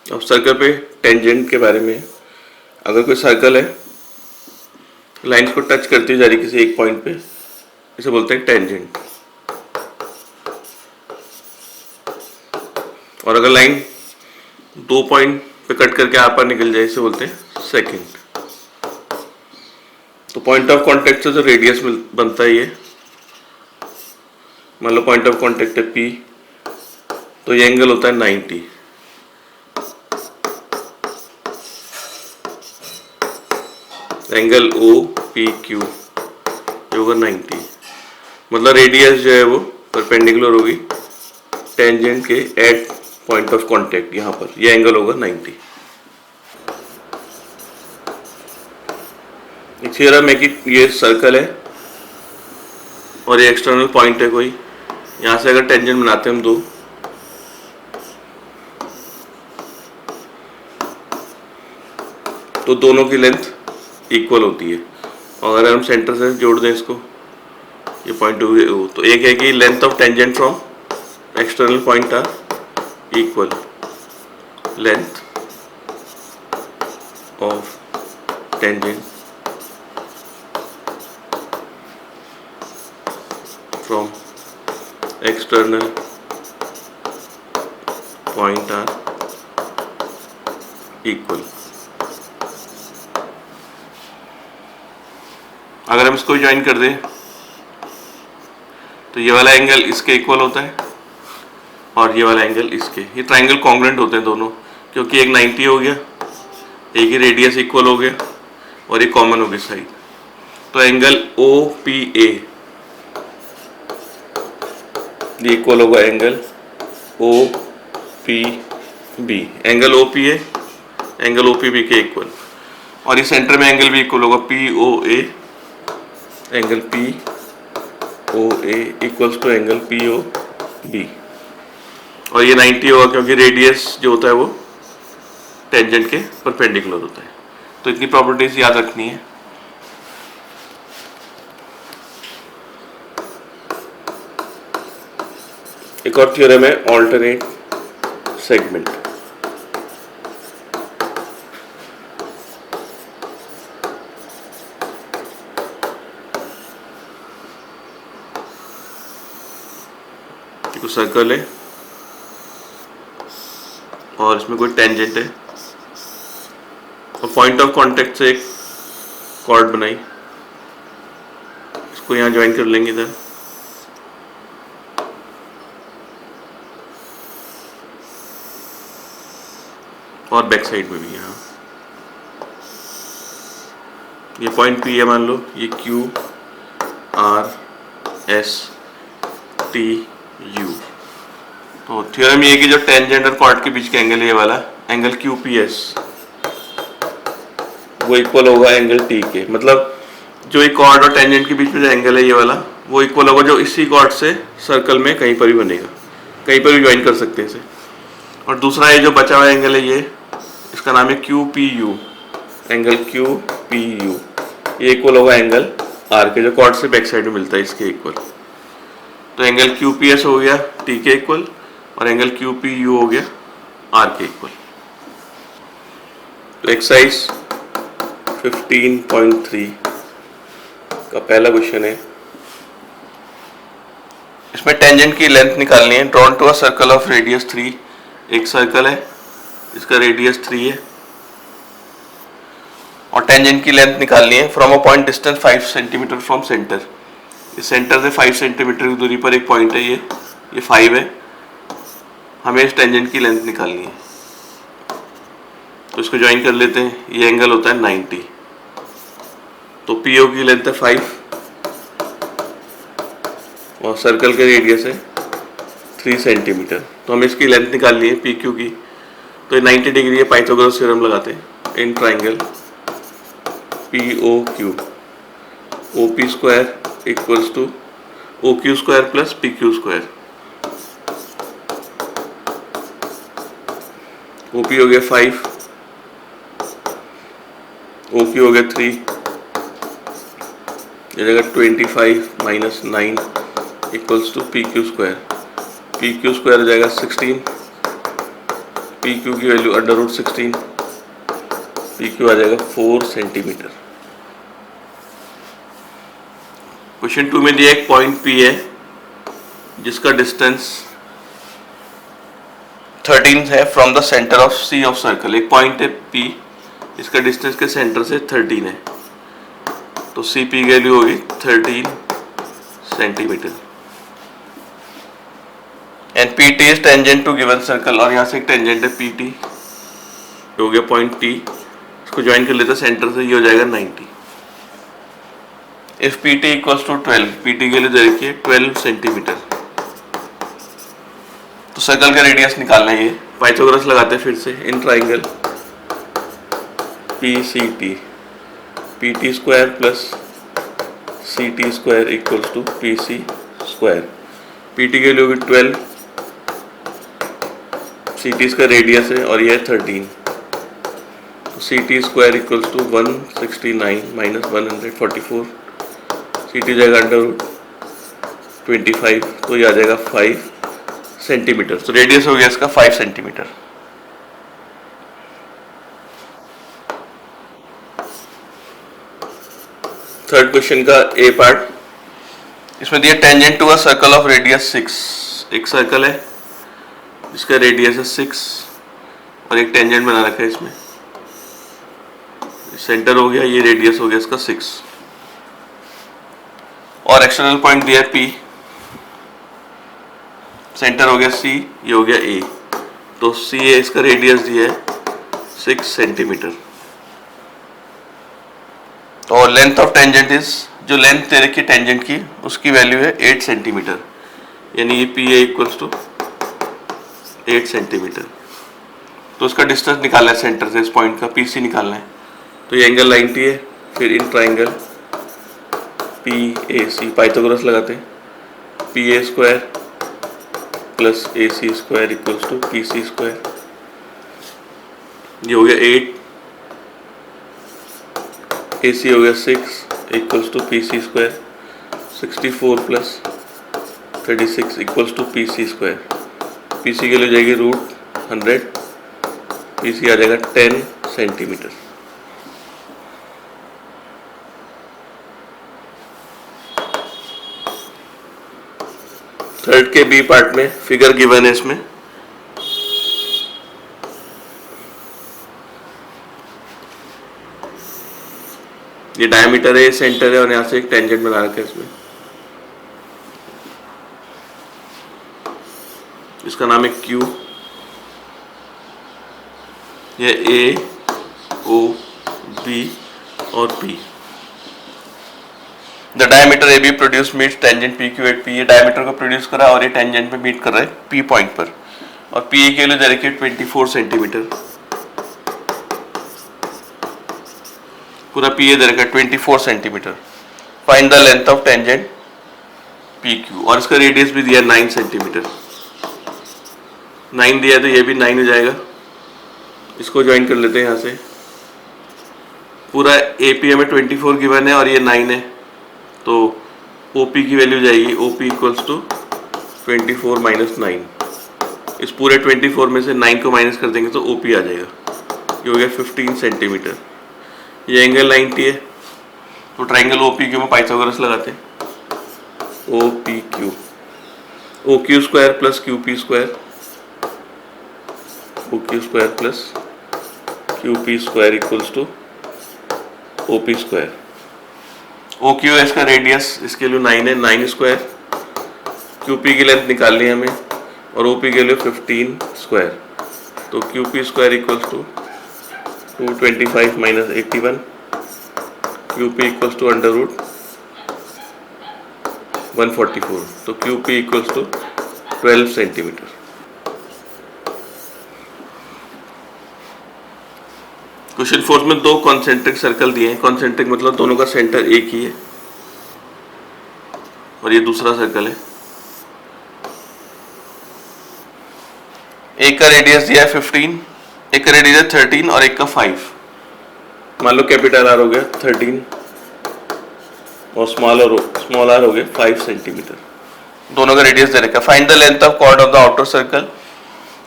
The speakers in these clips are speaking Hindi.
अब सर्कल पे टेंजेंट के बारे में, अगर कोई सर्कल है लाइन को टच करती जा रही किसी एक पॉइंट पे, इसे बोलते हैं टेंजेंट। और अगर लाइन दो पॉइंट पे कट करके आर पार निकल जाए, इसे बोलते हैं सेकेंड। तो पॉइंट ऑफ कांटेक्ट से जो रेडियस बनता है, ये मान लो पॉइंट ऑफ कांटेक्ट है P, तो ये एंगल होता है 90। एंगल ओ पी क्यू ये होगा 90, मतलब रेडियस जो है वो परपेंडिकुलर होगी टेंजेंट के एट पॉइंट ऑफ कांटेक्ट, यहाँ पर ये एंगल होगा 90। एक थ्योरम है कि ये सर्कल है और ये एक्सटर्नल पॉइंट है कोई, यहाँ से अगर टेंजेंट बनाते हैं हम दो, तो दोनों की लेंथ इक्वल होती है। और अगर हम सेंटर से जोड़ दें इसको, ये पॉइंट हो, तो एक है कि length of tangent from external point are equal length of tangent from external point are equal. अगर हम इसको ज्वाइन कर दें तो ये वाला एंगल इसके इक्वल होता है और ये वाला एंगल इसके, ये ट्राइंगल कॉन्ग्रुएंट होते हैं दोनों, क्योंकि एक 90 हो गया, एक ही रेडियस इक्वल हो गया और एक कॉमन हो गई साइड। तो एंगल ओ पी ए ये इक्वल होगा angle O P B. Angle O P A angle O P B के इक्वल, और ये सेंटर में एंगल भी इक्वल होगा P O A, angle P O A equals to angle P O B. और ये 90 होगा क्योंकि रेडियस जो होता है वो टेंजेंट के परपेंडिकुलर होता है। तो इतनी प्रॉपर्टीज याद रखनी है। एक और थ्योरम है ऑल्टरनेट सेगमेंट। सर्कल है और इसमें कोई टेंजेंट है और पॉइंट ऑफ कांटेक्ट से एक कॉर्ड बनाई, इसको यहाँ ज्वाइन कर लेंगे इधर, और बैक साइड में भी यहाँ ये पॉइंट P है, मान लो ये Q R S T U। तो थ्योरम ये है कि जो टेंजेंट और कॉर्ड के बीच का एंगल है, ये वाला एंगल QPS वो इक्वल होगा एंगल T के। मतलब जो एक कॉर्ड और टेंजेंट के बीच में जो एंगल है ये वाला, वो इक्वल होगा जो इसी कॉर्ड से सर्कल में कहीं पर भी बनेगा, कहीं पर भी ज्वाइन कर सकते हैं इसे। और दूसरा ये जो बचा हुआ एंगल है, ये इसका नाम है QPU, एंगल QPU ये इक्वल होगा एंगल R के, जो कॉर्ड से बैक साइड में मिलता है इसके इक्वल। तो एंगल QPS हो गया T के इक्वल और एंगल QPU हो गया R के इक्वल। तो एक्सरसाइज 15.3 का पहला क्वेश्चन है, इसमें टेंजेंट की लेंथ निकालनी है। Drawn to a circle of radius 3, एक सर्कल है इसका रेडियस 3 है और टेंजेंट की लेंथ निकालनी है from a point distance 5 centimetre from centre. इस सेंटर से 5 सेंटीमीटर की दूरी पर एक पॉइंट है, ये 5 है, हमें इस टेंजेंट की लेंथ निकालनी है। तो इसको ज्वाइन कर लेते हैं, ये एंगल होता है 90। तो PO की लेंथ है 5 और सर्कल के रेडियस है 3 सेंटीमीटर। तो हमें इसकी लेंथ निकालनी है PQ की। तो ये 90 डिग्री है, पाइथागोरस थ्योरम लगाते हैं in triangle POQ, OP square equals to OQ square plus PQ square. OP हो गया 5, OQ हो गया 3, ये जगह 25 minus 9 equals to PQ square. PQ square हो जाएगा 16 पी क्यू की वैल्यू √16, पी क्यू आ जाएगा 4 सेंटीमीटर। क्वेश्चन 2 में दिया एक पॉइंट पी है जिसका डिस्टेंस 13 है from the centre of C of circle. एक पॉइंट है पी, इसका डिस्टेंस के सेंटर से 13 है, तो सी पी की वैल्यू होगी 13 centimetre. And P T is tangent to given circle, और यहाँ से एक टेंजेंट है पी टी, हो गया पॉइंट टी, इसको ज्वाइन कर लेते हैं सेंटर से, ये हो जाएगा 90। If P T equals to 12, P T के लिए दे रखिए 12 सेंटीमीटर, तो सर्कल का रेडियस निकालना है। ये पाइथागोरस लगाते हैं फिर से। In triangle P C T, P T square plus C T square equals to P C square. P T के लिए होगी 12, सी टी इसका रेडियस है और ये है 13, तो C T square equals to 169 minus 144, C T जाएगा √25, तो ये आ जाएगा 5 सेंटीमीटर। तो रेडियस हो गया इसका 5 सेंटीमीटर। थर्ड क्वेश्चन का ए पार्ट, इसमें दिया tangent to a circle of radius 6। एक सर्कल है जिसका रेडियस है 6 और एक टेंजेंट बना रखा है इसमें, सेंटर हो गया, ये रेडियस हो गया इसका 6, और एक्सटर्नल पॉइंट दिया है P, सेंटर हो गया C, ये हो गया A, तो C है, इसका रेडियस दिया है 6 सेंटीमीटर। और लेंथ ऑफ टेंजेंट इज, जो लेंथ दे रखी है टेंजेंट की उसकी वैल्यू है 8 सेंटीमीटर, यानी ये P A equals to 8 centimetre. तो उसका डिस्टेंस निकालना है सेंटर से, इस पॉइंट का पीसी निकालना है, तो ये एंगल 90 है। फिर in triangle P A C, Pythagoras लगाते हैं, P A square plus A C square equals to P C square, ये हो गया 8, ए सी हो गया 6 equals to P C square, 64 plus 36 equals to P C square. P C के लिए जाएगी √100, पी सी आ जाएगा 10 सेंटीमीटर। थर्ड के बी पार्ट में फिगर गिवन है, इसमें ये डायमीटर है, सेंटर है, और यहाँ से एक टेंजेंट बना रखा है इसमें, इसका नाम है Q, ये A, O, B और P। The diameter AB produce meet tangent PQ at P, ये डायमीटर को प्रोड्यूस करा और ये टेंजेंट में मीट कर रहा है P पॉइंट पर, और PA के लिए दे रखी है 24 सेंटीमीटर, पूरा PA दे रखा है 24 centimetre. Find the length of tangent PQ, और इसका रेडियस भी दिया 9 सेंटीमीटर, 9 दिया तो ये भी 9 हो जाएगा। इसको ज्वाइन कर लेते हैं यहाँ से, पूरा AP में 24 गिवन है और ये 9 है, तो OP की वैल्यू जाएगी OP इक्वल्स टू 24 माइनस 9, इस पूरे 24 में से 9 को माइनस कर देंगे तो OP आ जाएगा, ये हो गया 15 सेंटीमीटर। ये एंगल 90 है, तो ट्राइंगल OPQ में पाइथागोरस लगाते हैं, OPQ, OQ square plus QP square, OQ square plus QP square equals to OP square. OQ है इसका रेडियस, इसके लिए 9 है, 9 स्क्वायर, QP की लेंथ निकालनी है हमें, और OP के लिए 15 स्क्वायर, तो QP square equals to 225 minus 81, QP equals to √144, तो QP equals to 12 centimetre. Question 4 में दो कॉन्सेंट्रिक सर्कल दिए हैं, कॉन्सेंट्रिक मतलब दोनों का सेंटर एक ही है, और ये दूसरा सर्कल है। एक का रेडियस दिया है 15, एक का रेडियस है 13 और एक का 5। मान लो कैपिटल आर हो गया 13 और स्मॉल आर हो गया 5 सेंटीमीटर, दोनों का रेडियस दे रखा है। Find the length of chord of the outer circle,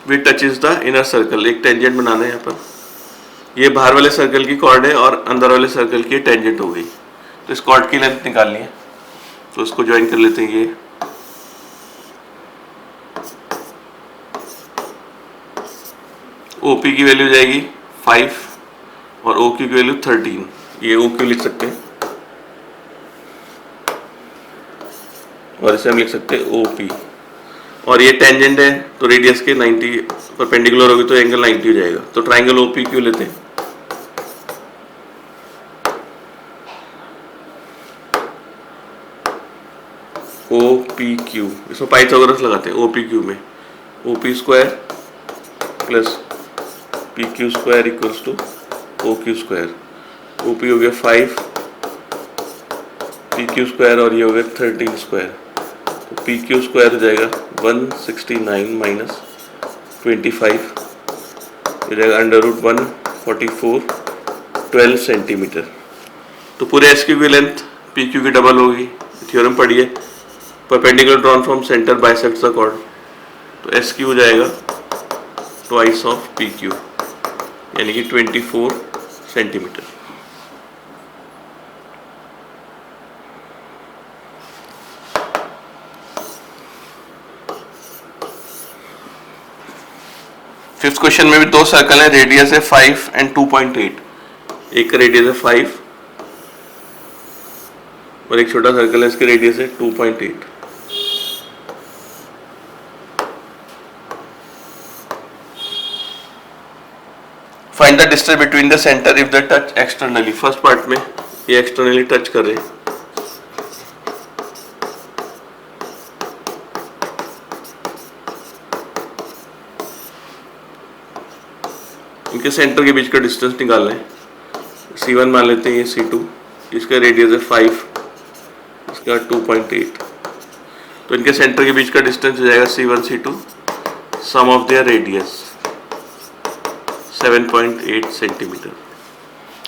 which touches the inner circle, एक टेंजेंट बनाना है यहाँ पर। ये बाहर वाले सर्कल की कॉर्ड है और अंदर वाले सर्कल की टेंजेंट हो गई। तो इस कॉर्ड की लेंथ निकालनी है, तो उसको ज्वाइन कर लेते हैं। ये OP की वैल्यू जाएगी 5 और OQ की वैल्यू 13। ये OQ लिख सकते हैं और इसे हम लिख सकते हैं OP। और ये टेंजेंट है तो रेडियस के 90 परपेंडिकुलर होगी तो एंगल 90 हो जाएगा। तो ट्राइंगल OPQ लेते हैं। OPQ, इसमें पाइथागोरस लगाते हैं। OPQ में OP square plus PQ square equals to OQ square. OP हो गया 5, PQ स्क्वायर और ये हो गया 13 स्क्वायर। तो PQ स्क्वायर हो जाएगा 169 माइनस 25, हो जाएगा √144 12 सेंटीमीटर। तो पूरे SQ की लेंथ PQ की डबल होगी। थ्योरम पढ़िए, perpendicular drawn from centre bisects the chord. तो SQ हो जाएगा ट्वाइस ऑफ PQ, यानी कि 24 सेंटीमीटर। फिफ्थ क्वेश्चन में भी दो सर्कल है, रेडियस है 5 एंड 2.8। एक का रेडियस है 5 और एक छोटा सर्कल है, इसके रेडियस है 2.8। Find the distance between the centre if the touch externally. First part में ये एक्सटर्नली टच कर रहे हैं, इनके सेंटर के बीच का डिस्टेंस निकालना है। C1 मान लेते हैं, ये C2, इसका रेडियस है 5, इसका 2.8। तो इनके सेंटर के बीच का डिस्टेंस हो जाएगा C1 C2, sum of their radius 7.8 centimetre.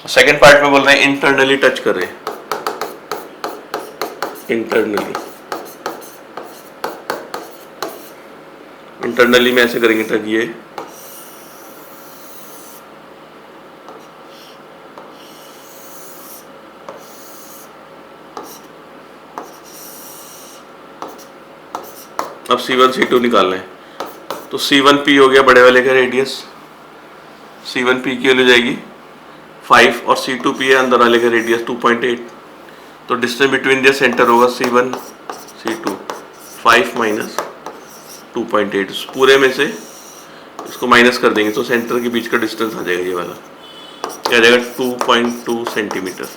Second part में बोल रहे हैं इंटरनली टच कर रहे हैं, इंटरनली में ऐसे करेंगे टच। ये अब C1 C2 निकालना है। तो C1P हो गया बड़े वाले का रेडियस, C1P की वैल्यू जाएगी 5 और C2P है अंदर वाले का रेडियस 2.8। तो डिस्टेंस बिटवीन दियर सेंटर होगा C1 C2 5 माइनस 2.8। पूरे में से इसको माइनस कर देंगे तो सेंटर के बीच का डिस्टेंस आ जाएगा, ये वाला क्या आ जाएगा 2.2 सेंटीमीटर।